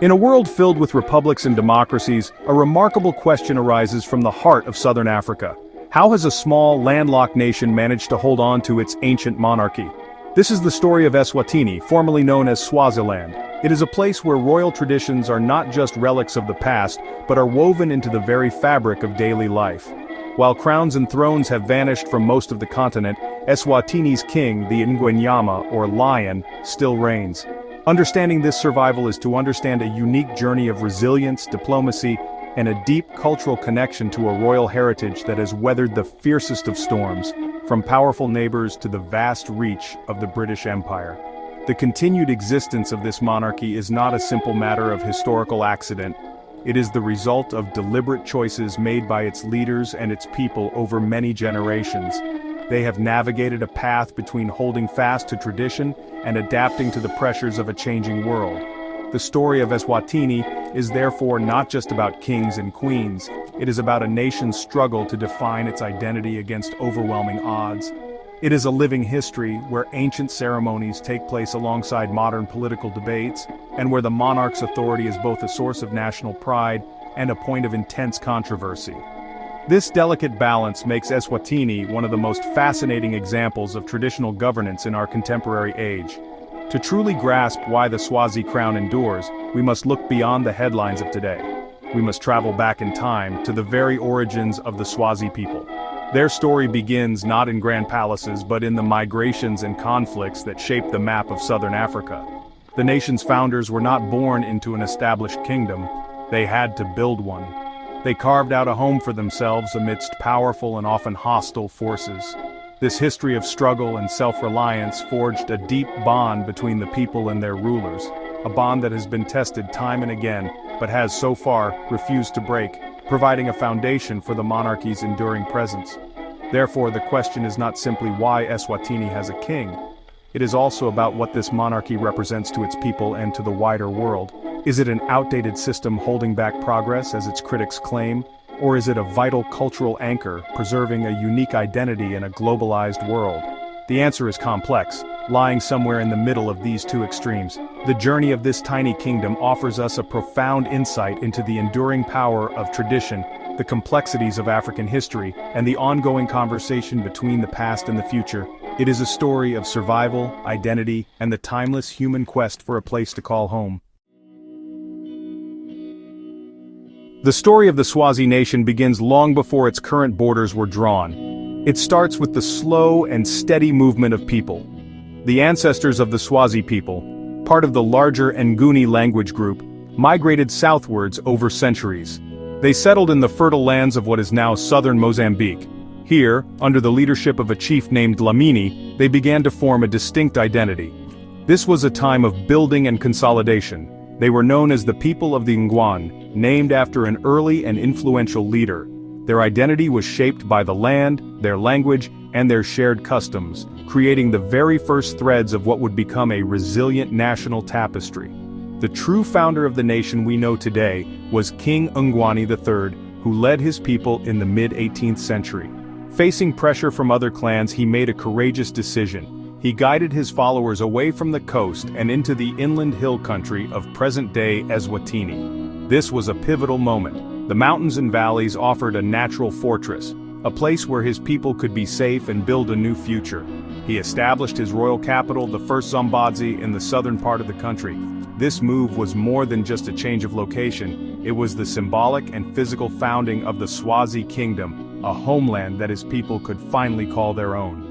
In a world filled with republics and democracies, a remarkable question arises from the heart of southern Africa. How has a small, landlocked nation managed to hold on to its ancient monarchy? This is the story of Eswatini, formerly known as Swaziland. It is a place where royal traditions are not just relics of the past, but are woven into the very fabric of daily life. While crowns and thrones have vanished from most of the continent, Eswatini's king, the Ngwenyama, or lion, still reigns. Understanding this survival is to understand a unique journey of resilience, diplomacy, and a deep cultural connection to a royal heritage that has weathered the fiercest of storms, from powerful neighbors to the vast reach of the British Empire. The continued existence of this monarchy is not a simple matter of historical accident. It is the result of deliberate choices made by its leaders and its people over many generations. They have navigated a path between holding fast to tradition and adapting to the pressures of a changing world. The story of Eswatini is therefore not just about kings and queens. It is about a nation's struggle to define its identity against overwhelming odds. It is a living history where ancient ceremonies take place alongside modern political debates, and where the monarch's authority is both a source of national pride and a point of intense controversy. This delicate balance makes Eswatini one of the most fascinating examples of traditional governance in our contemporary age. To truly grasp why the Swazi crown endures, we must look beyond the headlines of today. We must travel back in time to the very origins of the Swazi people. Their story begins not in grand palaces but in the migrations and conflicts that shaped the map of southern Africa. The nation's founders were not born into an established kingdom. They had to build one. They carved out a home for themselves amidst powerful and often hostile forces. This history of struggle and self-reliance forged a deep bond between the people and their rulers, a bond that has been tested time and again, but has so far refused to break, providing a foundation for the monarchy's enduring presence. Therefore, the question is not simply why Eswatini has a king. It is also about what this monarchy represents to its people and to the wider world. Is it an outdated system holding back progress, as its critics claim? Or is it a vital cultural anchor, preserving a unique identity in a globalized world? The answer is complex, lying somewhere in the middle of these two extremes. The journey of this tiny kingdom offers us a profound insight into the enduring power of tradition, the complexities of African history, and the ongoing conversation between the past and the future. It is a story of survival, identity, and the timeless human quest for a place to call home. The story of the Swazi nation begins long before its current borders were drawn. It starts with the slow and steady movement of people. The ancestors of the Swazi people, part of the larger Nguni language group, migrated southwards over centuries. They settled in the fertile lands of what is now southern Mozambique. Here, under the leadership of a chief named Dlamini, they began to form a distinct identity. This was a time of building and consolidation. They were known as the people of the Ngwan, named after an early and influential leader. Their identity was shaped by the land, their language, and their shared customs, creating the very first threads of what would become a resilient national tapestry. The true founder of the nation we know today was King Ngwani III, who led his people in the mid-18th century. Facing pressure from other clans, he made a courageous decision. He guided his followers away from the coast and into the inland hill country of present-day Eswatini. This was a pivotal moment. The mountains and valleys offered a natural fortress, a place where his people could be safe and build a new future. He established his royal capital, the first Zambadzi, in the southern part of the country. This move was more than just a change of location. It was the symbolic and physical founding of the Swazi kingdom, a homeland that his people could finally call their own.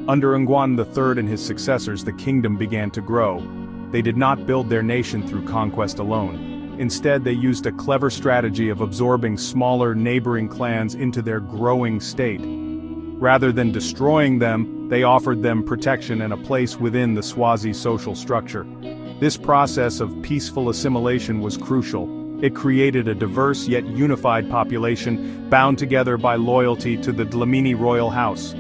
Under Ngwan III and his successors, the kingdom began to grow. They did not build their nation through conquest alone. Instead, they used a clever strategy of absorbing smaller neighboring clans into their growing state. Rather than destroying them, they offered them protection and a place within the Swazi social structure. This process of peaceful assimilation was crucial. It created a diverse yet unified population, bound together by loyalty to the Dlamini royal house.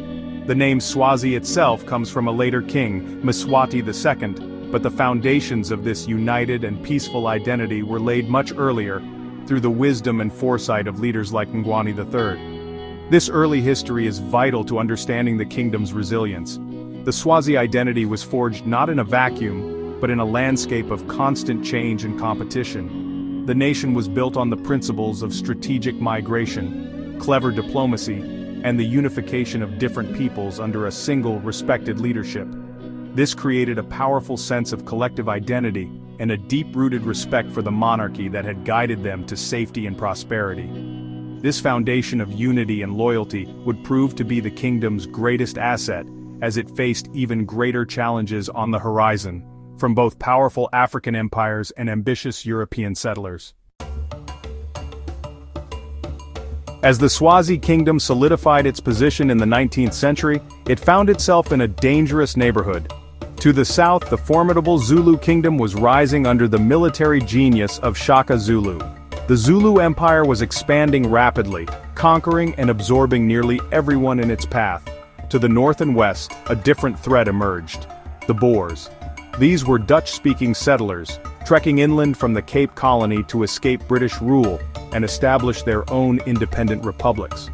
The name Swazi itself comes from a later king, Mswati II, but the foundations of this united and peaceful identity were laid much earlier, through the wisdom and foresight of leaders like Ngwani III. This early history is vital to understanding the kingdom's resilience. The Swazi identity was forged not in a vacuum, but in a landscape of constant change and competition. The nation was built on the principles of strategic migration, clever diplomacy, and the unification of different peoples under a single, respected leadership. This created a powerful sense of collective identity and a deep-rooted respect for the monarchy that had guided them to safety and prosperity. This foundation of unity and loyalty would prove to be the kingdom's greatest asset, as it faced even greater challenges on the horizon, from both powerful African empires and ambitious European settlers. As the Swazi kingdom solidified its position in the 19th century, it found itself in a dangerous neighborhood. To the south, the formidable Zulu kingdom was rising under the military genius of Shaka Zulu. The Zulu Empire was expanding rapidly, conquering and absorbing nearly everyone in its path. To the north and west, a different threat emerged: the Boers. These were Dutch-speaking settlers, trekking inland from the Cape Colony to escape British rule and establish their own independent republics.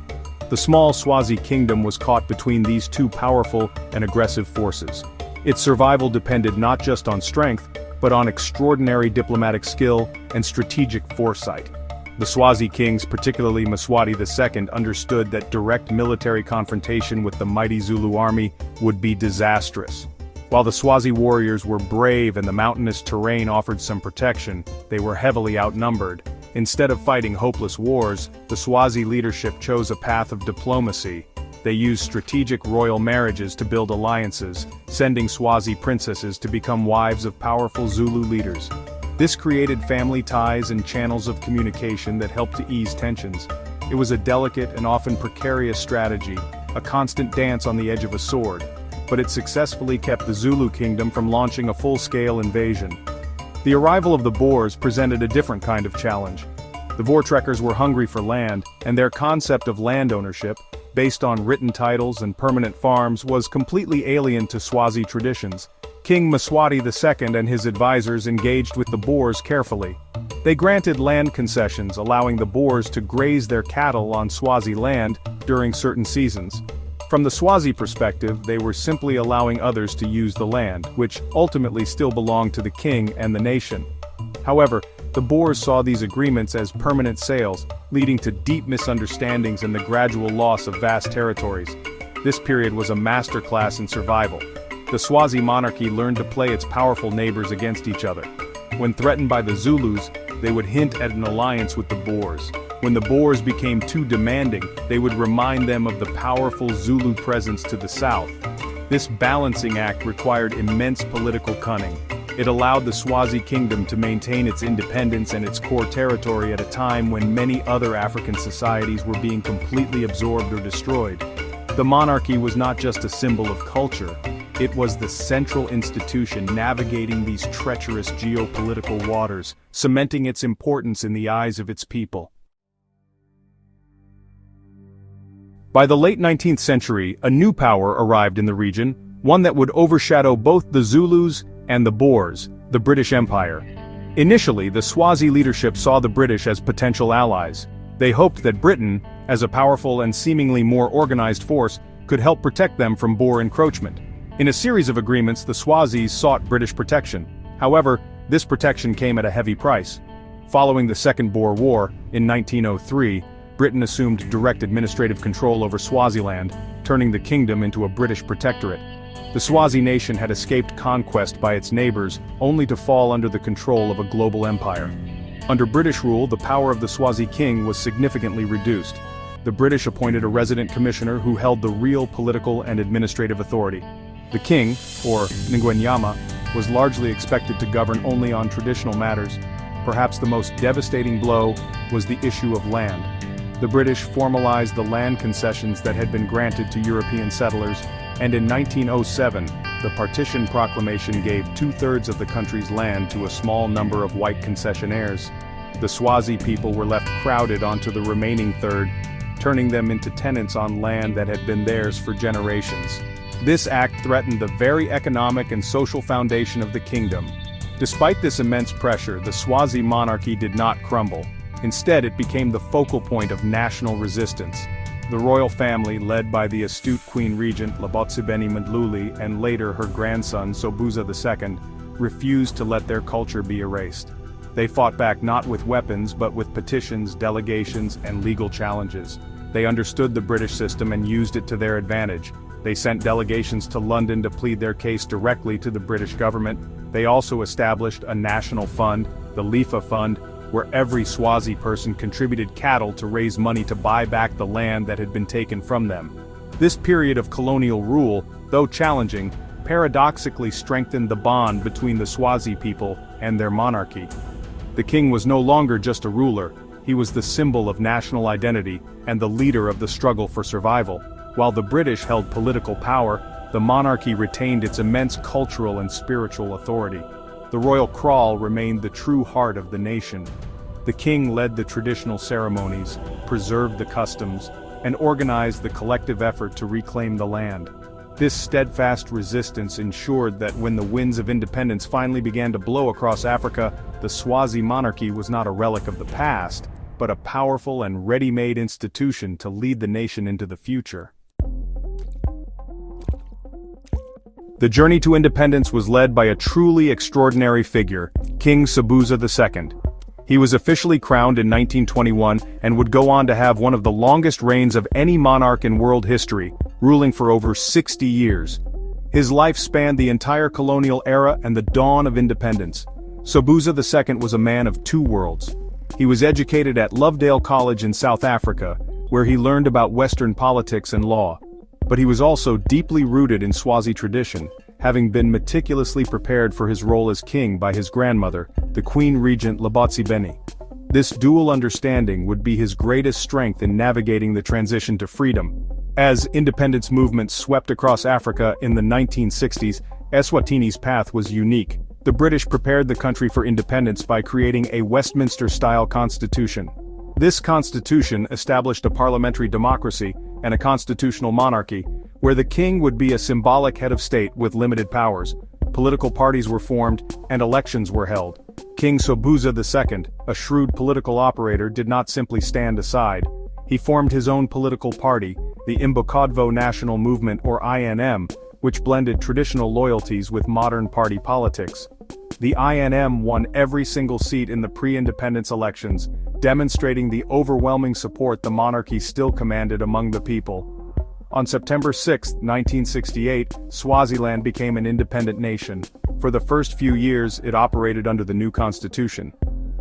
The small Swazi kingdom was caught between these two powerful and aggressive forces. Its survival depended not just on strength, but on extraordinary diplomatic skill and strategic foresight. The Swazi kings, particularly Mswati II, understood that direct military confrontation with the mighty Zulu army would be disastrous. While the Swazi warriors were brave and the mountainous terrain offered some protection, they were heavily outnumbered. Instead of fighting hopeless wars, the Swazi leadership chose a path of diplomacy. They used strategic royal marriages to build alliances, sending Swazi princesses to become wives of powerful Zulu leaders. This created family ties and channels of communication that helped to ease tensions. It was a delicate and often precarious strategy, a constant dance on the edge of a sword, but it successfully kept the Zulu kingdom from launching a full-scale invasion. The arrival of the Boers presented a different kind of challenge. The Voortrekkers were hungry for land, and their concept of land ownership, based on written titles and permanent farms, was completely alien to Swazi traditions. King Mswati II and his advisors engaged with the Boers carefully. They granted land concessions, allowing the Boers to graze their cattle on Swazi land during certain seasons. From the Swazi perspective, they were simply allowing others to use the land, which ultimately still belonged to the king and the nation. However, the Boers saw these agreements as permanent sales, leading to deep misunderstandings and the gradual loss of vast territories. This period was a masterclass in survival. The Swazi monarchy learned to play its powerful neighbors against each other. When threatened by the Zulus, they would hint at an alliance with the Boers. When the Boers became too demanding, they would remind them of the powerful Zulu presence to the south. This balancing act required immense political cunning. It allowed the Swazi kingdom to maintain its independence and its core territory at a time when many other African societies were being completely absorbed or destroyed. The monarchy was not just a symbol of culture, it was the central institution navigating these treacherous geopolitical waters, cementing its importance in the eyes of its people. By the late 19th century, a new power arrived in the region, one that would overshadow both the Zulus and the Boers, the British Empire. Initially, the Swazi leadership saw the British as potential allies. They hoped that Britain, as a powerful and seemingly more organized force, could help protect them from Boer encroachment. In a series of agreements, the Swazis sought British protection. However, this protection came at a heavy price. Following the Second Boer War, in 1903, Britain assumed direct administrative control over Swaziland, turning the kingdom into a British protectorate. The Swazi nation had escaped conquest by its neighbors, only to fall under the control of a global empire. Under British rule, the power of the Swazi king was significantly reduced. The British appointed a resident commissioner who held the real political and administrative authority. The king, or Ngwenyama, was largely expected to govern only on traditional matters. Perhaps the most devastating blow was the issue of land. The British formalized the land concessions that had been granted to European settlers, and in 1907, the Partition Proclamation gave 2/3 of the country's land to a small number of white concessionaires. The Swazi people were left crowded onto the remaining third, turning them into tenants on land that had been theirs for generations. This act threatened the very economic and social foundation of the kingdom. Despite this immense pressure, the Swazi monarchy did not crumble. Instead, it became the focal point of national resistance. The royal family, led by the astute Queen Regent Labotsibeni Mdluli and later her grandson Sobhuza II, refused to let their culture be erased. They fought back not with weapons but with petitions, delegations, and legal challenges. They understood the British system and used it to their advantage. They sent delegations to London to plead their case directly to the British government. They also established a national fund, the Lifa Fund, where every Swazi person contributed cattle to raise money to buy back the land that had been taken from them. This period of colonial rule, though challenging, paradoxically strengthened the bond between the Swazi people and their monarchy. The king was no longer just a ruler, he was the symbol of national identity and the leader of the struggle for survival. While the British held political power, the monarchy retained its immense cultural and spiritual authority. The royal kraal remained the true heart of the nation. The king led the traditional ceremonies, preserved the customs, and organized the collective effort to reclaim the land. This steadfast resistance ensured that when the winds of independence finally began to blow across Africa, the Swazi monarchy was not a relic of the past, but a powerful and ready-made institution to lead the nation into the future. The journey to independence was led by a truly extraordinary figure, King Sobhuza II. He was officially crowned in 1921 and would go on to have one of the longest reigns of any monarch in world history, ruling for over 60 years. His life spanned the entire colonial era and the dawn of independence. Sobhuza II was a man of two worlds. He was educated at Lovedale College in South Africa, where he learned about Western politics and law. But he was also deeply rooted in Swazi tradition, having been meticulously prepared for his role as king by his grandmother, the Queen Regent Labotsibeni. This dual understanding would be his greatest strength in navigating the transition to freedom. As independence movements swept across Africa in the 1960s, Eswatini's path was unique. The British prepared the country for independence by creating a Westminster-style constitution. This constitution established a parliamentary democracy and a constitutional monarchy, where the king would be a symbolic head of state with limited powers. Political parties were formed, and elections were held. King Sobhuza II, a shrewd political operator, did not simply stand aside. He formed his own political party, the Imbokadvo National Movement or INM, which blended traditional loyalties with modern party politics. The INM won every single seat in the pre-independence elections, demonstrating the overwhelming support the monarchy still commanded among the people. On September 6, 1968, Swaziland became an independent nation. For the first few years, it operated under the new constitution.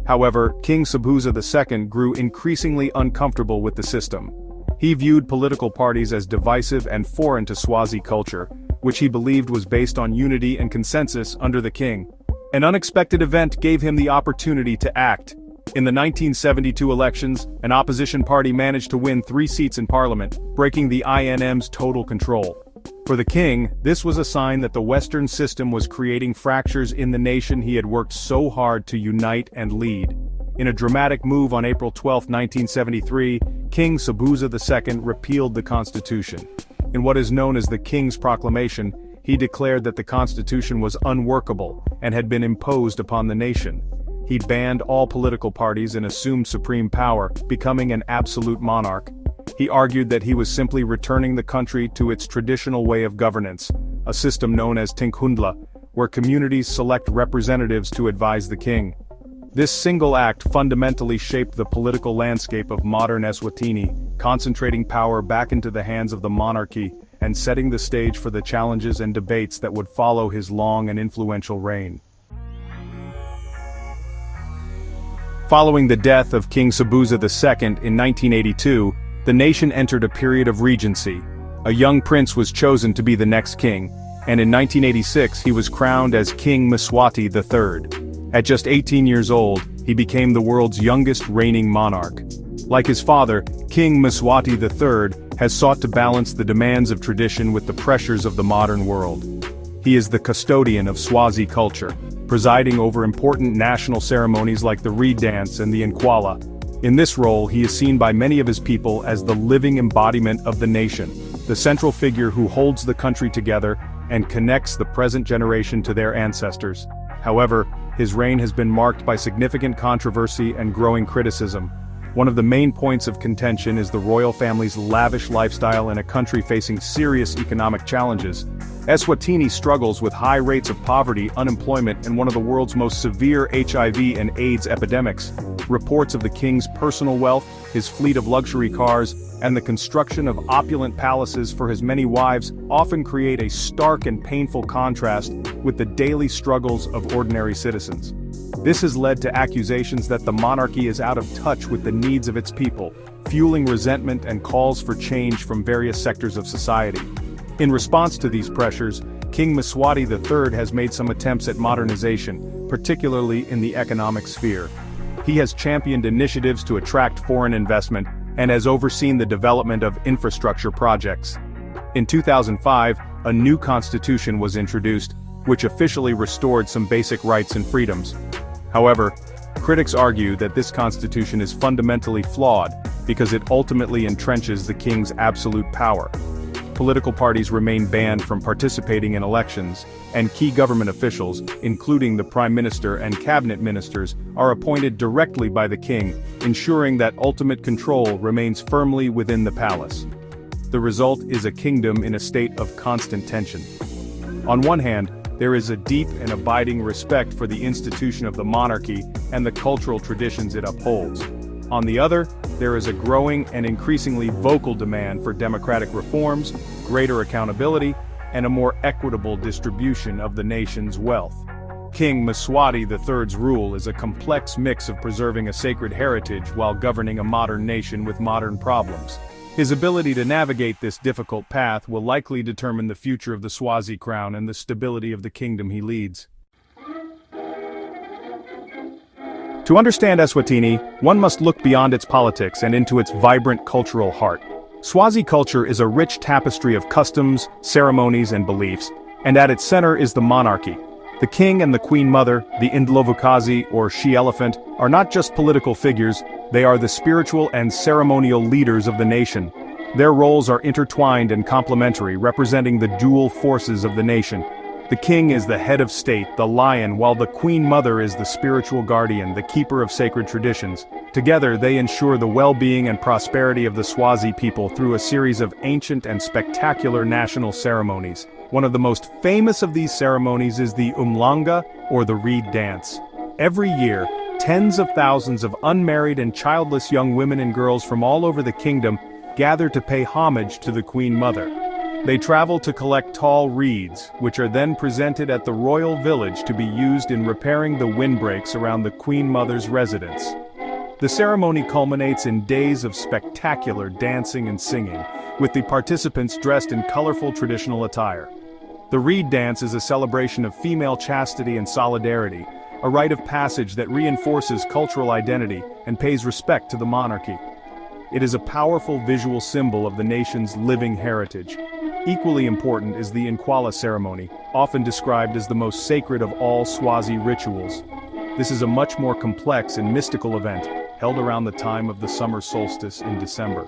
However, King Sobhuza II grew increasingly uncomfortable with the system. He viewed political parties as divisive and foreign to Swazi culture, which he believed was based on unity and consensus under the king. An unexpected event gave him the opportunity to act. In the 1972 elections, an opposition party managed to win 3 seats in parliament, breaking the INM's total control. For the king, this was a sign that the Western system was creating fractures in the nation he had worked so hard to unite and lead. In a dramatic move on April 12, 1973, King Sobhuza II repealed the constitution. In what is known as the King's Proclamation, he declared that the constitution was unworkable and had been imposed upon the nation. He banned all political parties and assumed supreme power, becoming an absolute monarch. He argued that he was simply returning the country to its traditional way of governance, a system known as Tinkhundla, where communities select representatives to advise the king. This single act fundamentally shaped the political landscape of modern Eswatini, concentrating power back into the hands of the monarchy and setting the stage for the challenges and debates that would follow his long and influential reign. Following the death of King Sobhuza II in 1982, the nation entered a period of regency. A young prince was chosen to be the next king, and in 1986 he was crowned as King Mswati III. At just 18 years old, he became the world's youngest reigning monarch. Like his father, King Mswati III has sought to balance the demands of tradition with the pressures of the modern world. He is the custodian of Swazi culture, presiding over important national ceremonies like the reed dance and the Nkwala. In this role, he is seen by many of his people as the living embodiment of the nation, the central figure who holds the country together and connects the present generation to their ancestors. However, his reign has been marked by significant controversy and growing criticism. One of the main points of contention is the royal family's lavish lifestyle in a country facing serious economic challenges. Eswatini struggles with high rates of poverty, unemployment, and one of the world's most severe HIV and AIDS epidemics. Reports of the king's personal wealth, his fleet of luxury cars, and the construction of opulent palaces for his many wives often create a stark and painful contrast with the daily struggles of ordinary citizens. This has led to accusations that the monarchy is out of touch with the needs of its people, fueling resentment and calls for change from various sectors of society. In response to these pressures, King Mswati III has made some attempts at modernization, particularly in the economic sphere. He has championed initiatives to attract foreign investment and has overseen the development of infrastructure projects. In 2005, a new constitution was introduced, which officially restored some basic rights and freedoms. However, critics argue that this constitution is fundamentally flawed because it ultimately entrenches the king's absolute power. Political parties remain banned from participating in elections, and key government officials, including the prime minister and cabinet ministers, are appointed directly by the king, ensuring that ultimate control remains firmly within the palace. The result is a kingdom in a state of constant tension. On one hand, there is a deep and abiding respect for the institution of the monarchy and the cultural traditions it upholds. On the other, there is a growing and increasingly vocal demand for democratic reforms, greater accountability, and a more equitable distribution of the nation's wealth. King Mswati III's rule is a complex mix of preserving a sacred heritage while governing a modern nation with modern problems. His ability to navigate this difficult path will likely determine the future of the Swazi crown and the stability of the kingdom he leads. To understand Eswatini, one must look beyond its politics and into its vibrant cultural heart. Swazi culture is a rich tapestry of customs, ceremonies, and beliefs, and at its center is the monarchy. The king and the queen mother, the Indlovukazi or she-elephant, are not just political figures, they are the spiritual and ceremonial leaders of the nation. Their roles are intertwined and complementary, representing the dual forces of the nation. The king is the head of state, the lion, while the queen mother is the spiritual guardian, the keeper of sacred traditions. Together, they ensure the well-being and prosperity of the Swazi people through a series of ancient and spectacular national ceremonies. One of the most famous of these ceremonies is the Umhlanga, or the reed dance. Every year, tens of thousands of unmarried and childless young women and girls from all over the kingdom gather to pay homage to the Queen Mother. They travel to collect tall reeds, which are then presented at the royal village to be used in repairing the windbreaks around the Queen Mother's residence. The ceremony culminates in days of spectacular dancing and singing, with the participants dressed in colorful traditional attire. The reed dance is a celebration of female chastity and solidarity, a rite of passage that reinforces cultural identity and pays respect to the monarchy. It is a powerful visual symbol of the nation's living heritage. Equally important is the Inkwala ceremony, often described as the most sacred of all Swazi rituals. This is a much more complex and mystical event, held around the time of the summer solstice in December.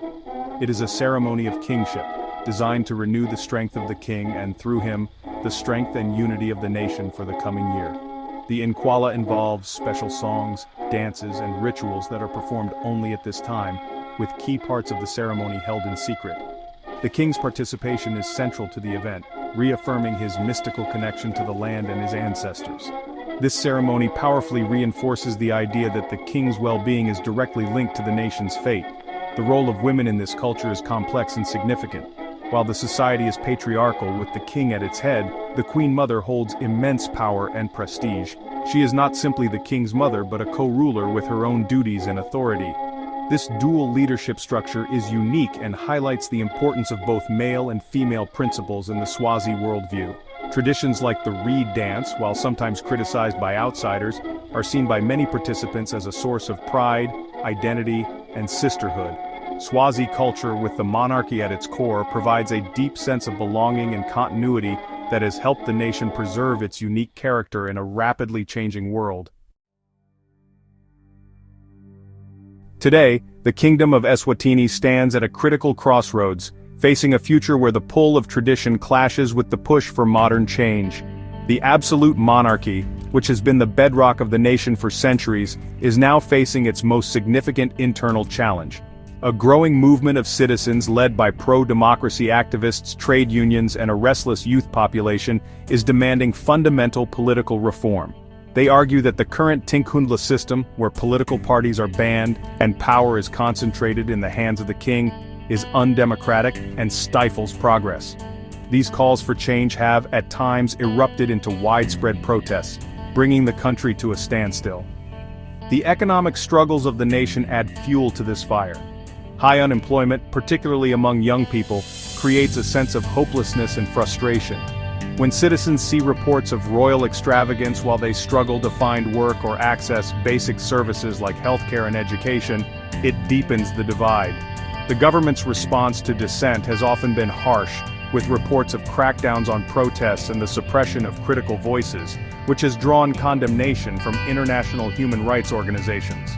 It is a ceremony of kingship, designed to renew the strength of the king and, through him, the strength and unity of the nation for the coming year. The Inkwala involves special songs, dances, and rituals that are performed only at this time, with key parts of the ceremony held in secret. The king's participation is central to the event, reaffirming his mystical connection to the land and his ancestors. This ceremony powerfully reinforces the idea that the king's well-being is directly linked to the nation's fate. The role of women in this culture is complex and significant. While the society is patriarchal with the king at its head, the Queen Mother holds immense power and prestige. She is not simply the king's mother but a co-ruler with her own duties and authority. This dual leadership structure is unique and highlights the importance of both male and female principles in the Swazi worldview. Traditions like the reed dance, while sometimes criticized by outsiders, are seen by many participants as a source of pride, identity, and sisterhood. Swazi culture, with the monarchy at its core, provides a deep sense of belonging and continuity that has helped the nation preserve its unique character in a rapidly changing world. Today, the Kingdom of Eswatini stands at a critical crossroads, facing a future where the pull of tradition clashes with the push for modern change. The absolute monarchy, which has been the bedrock of the nation for centuries, is now facing its most significant internal challenge. A growing movement of citizens led by pro-democracy activists, trade unions, and a restless youth population is demanding fundamental political reform. They argue that the current Tinkhundla system, where political parties are banned and power is concentrated in the hands of the king, is undemocratic and stifles progress. These calls for change have, at times, erupted into widespread protests, bringing the country to a standstill. The economic struggles of the nation add fuel to this fire. High unemployment, particularly among young people, creates a sense of hopelessness and frustration. When citizens see reports of royal extravagance while they struggle to find work or access basic services like healthcare and education, it deepens the divide. The government's response to dissent has often been harsh, with reports of crackdowns on protests and the suppression of critical voices, which has drawn condemnation from international human rights organizations.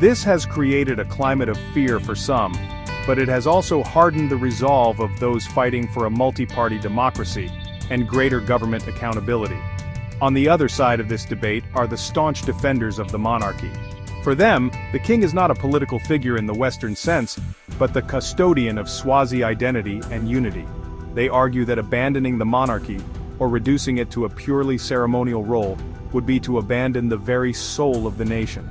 This has created a climate of fear for some, but it has also hardened the resolve of those fighting for a multi-party democracy and greater government accountability. On the other side of this debate are the staunch defenders of the monarchy. For them, the king is not a political figure in the Western sense, but the custodian of Swazi identity and unity. They argue that abandoning the monarchy, or reducing it to a purely ceremonial role, would be to abandon the very soul of the nation.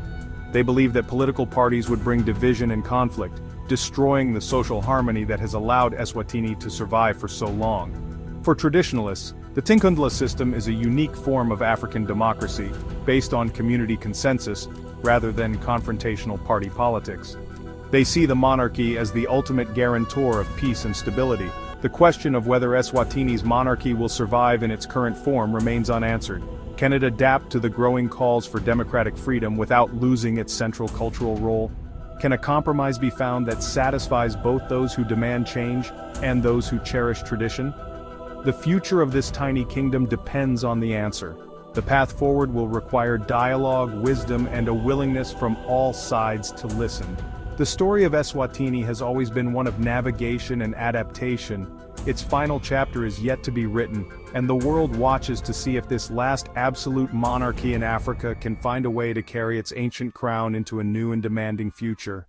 They believe that political parties would bring division and conflict, destroying the social harmony that has allowed Eswatini to survive for so long. For traditionalists, the Tinkhundla system is a unique form of African democracy, based on community consensus, rather than confrontational party politics. They see the monarchy as the ultimate guarantor of peace and stability. The question of whether Eswatini's monarchy will survive in its current form remains unanswered. Can it adapt to the growing calls for democratic freedom without losing its central cultural role? Can a compromise be found that satisfies both those who demand change and those who cherish tradition? The future of this tiny kingdom depends on the answer. The path forward will require dialogue, wisdom, and a willingness from all sides to listen. The story of Eswatini has always been one of navigation and adaptation. Its final chapter is yet to be written, and the world watches to see if this last absolute monarchy in Africa can find a way to carry its ancient crown into a new and demanding future.